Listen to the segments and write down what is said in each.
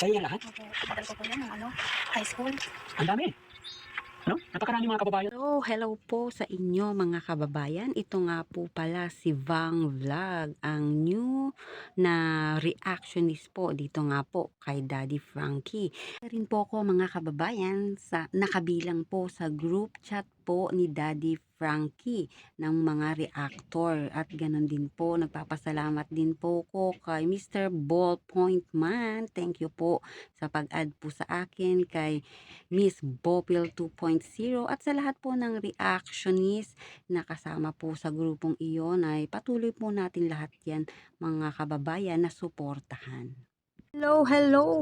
Sa'yo yan lahat? Opo, tagal ko po yan ng high school. Ang dami. Ano? Napakarami mga kababayan. So, hello po sa inyo mga kababayan. Ito nga po pala si Vang Vlog, ang new na reactionist po dito nga po kay Daddy Frankie. Rin po ko mga kababayan sa nakabilang po sa group chat po ni Daddy Frankie ng mga reactor at ganon din po nagpapasalamat din po ko kay Mr. Ballpoint Man. Thank you po sa pag-add po sa akin kay Miss Bopil 2.0 at sa lahat po ng reactionist na kasama po sa grupong iyon ay patuloy po natin lahat yan mga kababayan na suportahan. Hello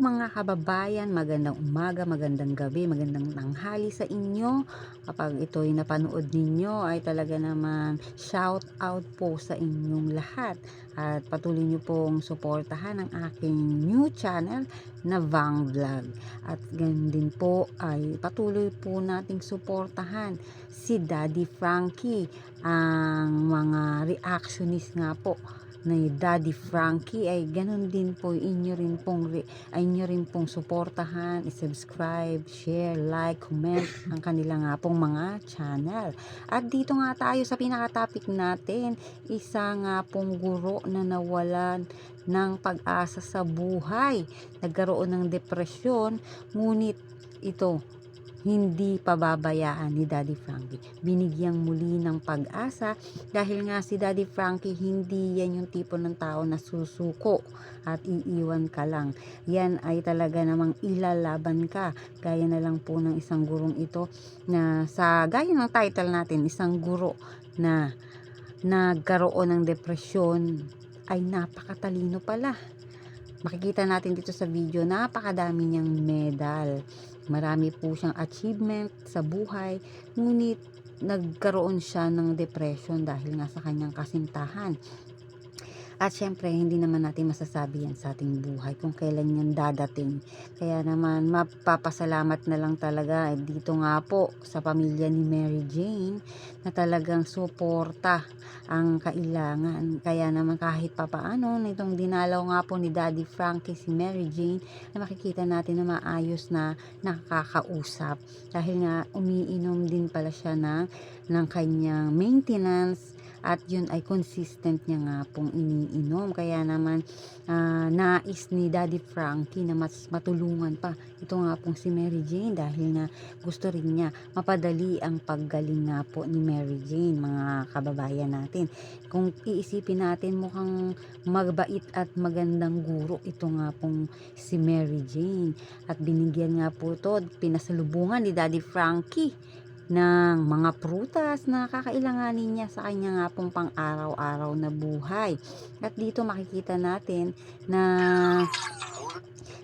mga kababayan, magandang umaga, magandang gabi, magandang tanghali sa inyo. Kapag ito'y napanood ninyo ay talaga naman shout out po sa inyong lahat at patuloy nyo pong suportahan ang aking new channel na Vang Vlog. At ganun din po ay patuloy po nating suportahan si Daddy Frankie, ang mga reactionist nga po ni Daddy Frankie ay ganun din po inyo rin pong suportahan, i-subscribe, share, like, comment ang kanila nga pong mga channel. At dito nga tayo sa pinaka-topic natin, isa nga pong guro na nawalan ng pag-asa sa buhay, nagkaroon ng depresyon, ngunit ito hindi pababayaan ni Daddy Frankie. Binigyang muli ng pag-asa dahil nga si Daddy Frankie hindi yan yung tipo ng tao na susuko at iiwan ka lang. Yan ay talaga namang ilalaban ka. Gaya na lang po ng isang gurong ito na sa gaya ng title natin, isang guro na nagkaroon ng depresyon ay napakatalino pala. Makikita natin dito sa video, napakadami niyang medal. Marami po siyang achievement sa buhay, ngunit nagkaroon siya ng depression dahil nga sa kanyang kasintahan. At syempre, hindi naman natin masasabi yan sa ating buhay kung kailan yan dadating. Kaya naman, mapapasalamat na lang talaga dito nga po sa pamilya ni Mary Jane na talagang suporta ang kailangan. Kaya naman kahit papaano, na itong dinalaw nga po ni Daddy Frankie si Mary Jane, na makikita natin na maayos na nakakausap. Dahil nga umiinom din pala siya ng kanyang maintenance at yun ay consistent niya nga pong iniinom. Kaya naman nais ni Daddy Frankie na mas matulungan pa ito nga pong si Mary Jane dahil nga gusto rin niya mapadali ang paggaling nga po ni Mary Jane, mga kababayan natin. Kung iisipin natin, mukhang magbait at magandang guro ito nga pong si Mary Jane at binigyan nga po ito, pinasalubungan ni Daddy Frankie ng mga prutas na kakailanganin niya sa kanya nga pong pang-araw-araw na buhay. At dito makikita natin na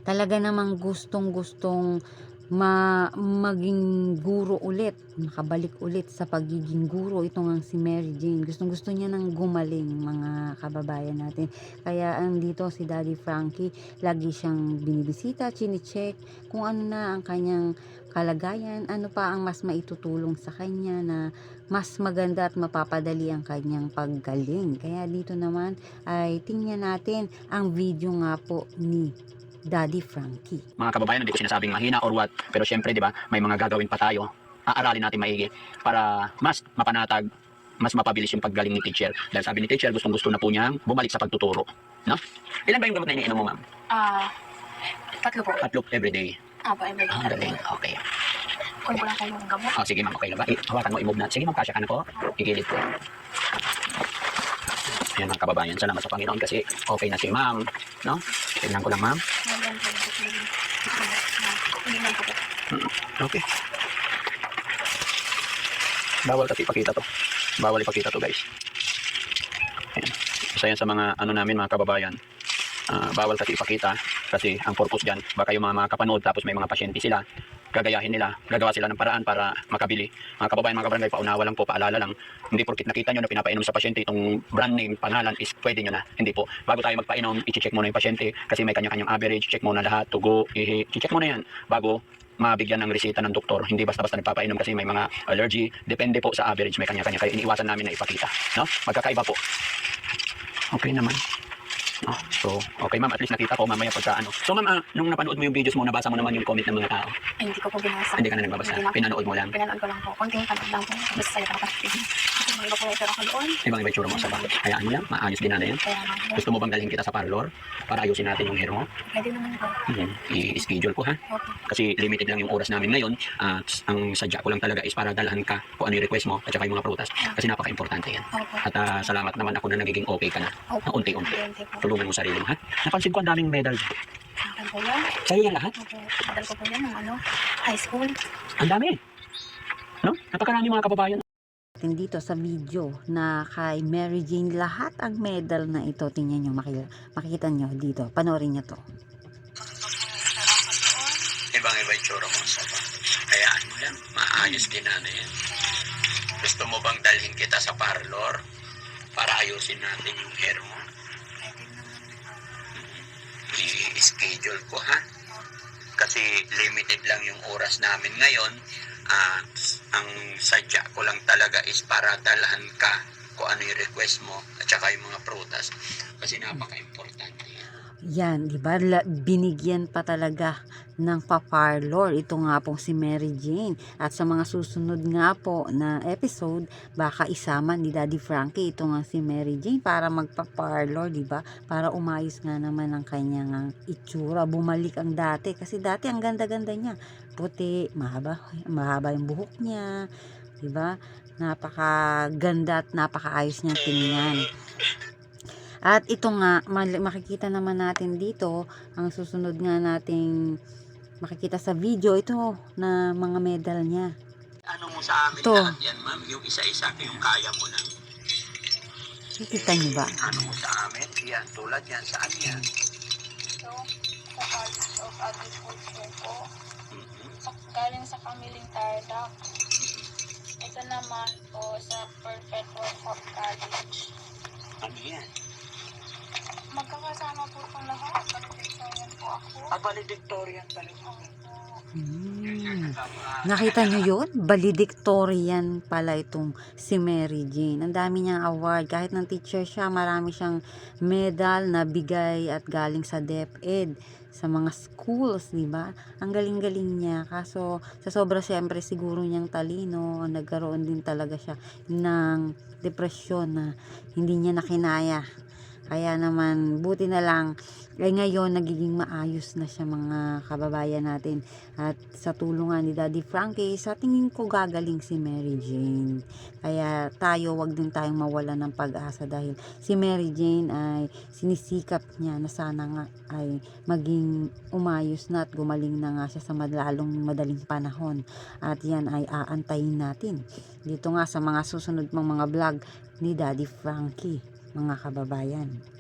talaga namang gustong-gustong maging guro ulit, makabalik ulit sa pagiging guro. Ito nga si Mary Jane, gustong-gusto niya nang gumaling, mga kababayan natin. Kaya dito si Daddy Frankie, lagi siyang binibisita, chine-check kung ano na ang kanyang kalagayan, ano pa ang mas maitutulong sa kanya na mas maganda at mapapadali ang kanyang paggaling. Kaya dito naman ay tingnan natin ang video nga po ni Daddy Frankie. Mga kababayan, hindi ko sinasabing mahina or what. Pero syempre, di ba, may mga gagawin pa tayo. Aaralin natin maigi para mas mapanatag, mas mapabilis yung paggaling ni teacher. Dahil sabi ni teacher, gustong-gusto na po niyang bumalik sa pagtuturo. No? Ilan ba yung gamot na iniinom mo, ma'am? 3 po. 3 everyday. Apo, everyday. Ah, galing. Okay. Kung wala kayo ng gamot. Oh, sige ma'am, okay lang ba? Hawakan mo, i-move na. Sige ma'am, kasya ka na po. Igilid ko. Ayan mga kababayan, salamat sa Panginoon kasi okay na si ma'am. No? Tignan ko lang ma'am. Ngayon po, hindi lang po. Okay. Bawal kasi ipakita to. Bawal ipakita to, guys. Ayan. Isa yan sa mga ano namin, mga kababayan. Bawal kasi ipakita kasi ang purpose dyan, baka yung mga kapanood tapos may mga pasyente sila, gagayahin nila, gagawa sila ng paraan para makabili. Mga kababayan, mga kabarangay, paunawa lang po, paalala lang, hindi porkit nakita nyo na pinapainom sa pasyente itong brand name, pangalan is pwede nyo na, hindi po. Bago tayo magpainom, i-check muna yung pasyente kasi may kanya-kanyang average, check muna lahat, tugo, ihi, i-check muna yan bago mabigyan ng resita ng doktor. Hindi basta-basta nagpapainom kasi may mga allergy, depende po sa average, may kanya-kanya, kaya iniiwasan namin na ipakita, no? Magkakaiba po. Okay naman. Oh, so, okay ma'am, at least nakita ko mamaya pagka ano. So ma'am, nung napanood mo yung videos mo, nabasa mo naman yung comment ng mga tao. Ay, hindi ko po binasa. Hindi ka na nagbabasa. Hindi na. Pinanood mo lang. Pinanood ko lang po. Konting panood lang po. Basta sa'yo ako kasi. Kasi mga iba po yung ako doon. Ibang iba yung tsura mo sa bakit. Hayaan mo lang, maayos din na yan. Kaya nga. Gusto mo bang dalhin kita sa parlor para ayusin natin yung hair mo? Pwede naman po. I-schedule ko ha. Okay. Kasi limited lang yung oras namin ngayon. Ang sadya ko lang talaga is para dalhan ka kung ano yung request mo at saka yung mga prutas. Kasi napaka-importante yan. Opo. At salamat naman ako na nagiging okay ka na. Opo. Unti-unti. Unti po. Tulungan mo sarili mo ha. Napansin ko ang daming medal. Sa akin po yan. Sa'yo yan lahat? Opo. Madal ko po yan ng high school. Ang dami. No? Napakarami mga kababayan. Dito sa video na kay Mary Jane lahat ang medal na ito. Tingnan nyo, makikita nyo dito. Panoorin nyo to. Ibang iba yung tsura mo sa bakit. Hayaan mo lang, maayos din na yan. Gusto mo bang dalhin kita sa parlor para ayusin natin yung hair mo? I-schedule ko ha. Kasi limited lang yung oras namin ngayon. Ang sadya ko lang talaga is para dalhan ka kung ano yung request mo at saka yung mga prutas. Kasi napaka-importante yan. Yan, di ba? Binigyan pa talaga ng pa-parlor. Ito nga pong si Mary Jane. At sa mga susunod nga po na episode, baka isama ni Daddy Frankie ito nga si Mary Jane para magpa-parlor, di ba? Para umayos nga naman ang kanyang itsura. Bumalik ang dati. Kasi dati ang ganda-ganda niya. Puti, mahaba yung buhok niya. Di ba? Napakaganda at napakaayos niya tingnan. At ito nga, makikita naman natin dito, ang susunod nga nating makikita sa video, ito na mga medal niya. Ano mo sa amin To. lahat yan, ma'am? Yung isa-isa, yung kaya mo lang. Nakikita niyo ba? Ano mo sa amin? Yan, tulad yan. Saan yan? So, sa College of Agriculture po. Mhm. Galing sa Kamiling Tarlac. Ito naman po sa Perpetual Hope College. Ano yan? Magkakasama po itong lahat. Valedictorian po ako. Valedictorian talaga. Nakita niyo yun? Valedictorian pala itong si Mary Jane. Ang dami niyang award. Kahit ng teacher siya, marami siyang medal na bigay at galing sa DepEd sa mga schools, di ba? Ang galing-galing niya. Kaso, sa sobra siyempre siguro niyang talino, nagkaroon din talaga siya ng depresyon na hindi niya nakinaya. Kaya naman, buti na lang, ay ngayon nagiging maayos na siya mga kababayan natin. At sa tulungan ni Daddy Frankie, sa tingin ko gagaling si Mary Jane. Kaya tayo, wag din tayong mawala ng pag-asa dahil si Mary Jane ay sinisikap niya na sana nga ay maging umayos na at gumaling na nga siya sa lalong madaling panahon. At yan ay aantayin natin dito nga sa mga susunod mong mga vlog ni Daddy Frankie, mga kababayan.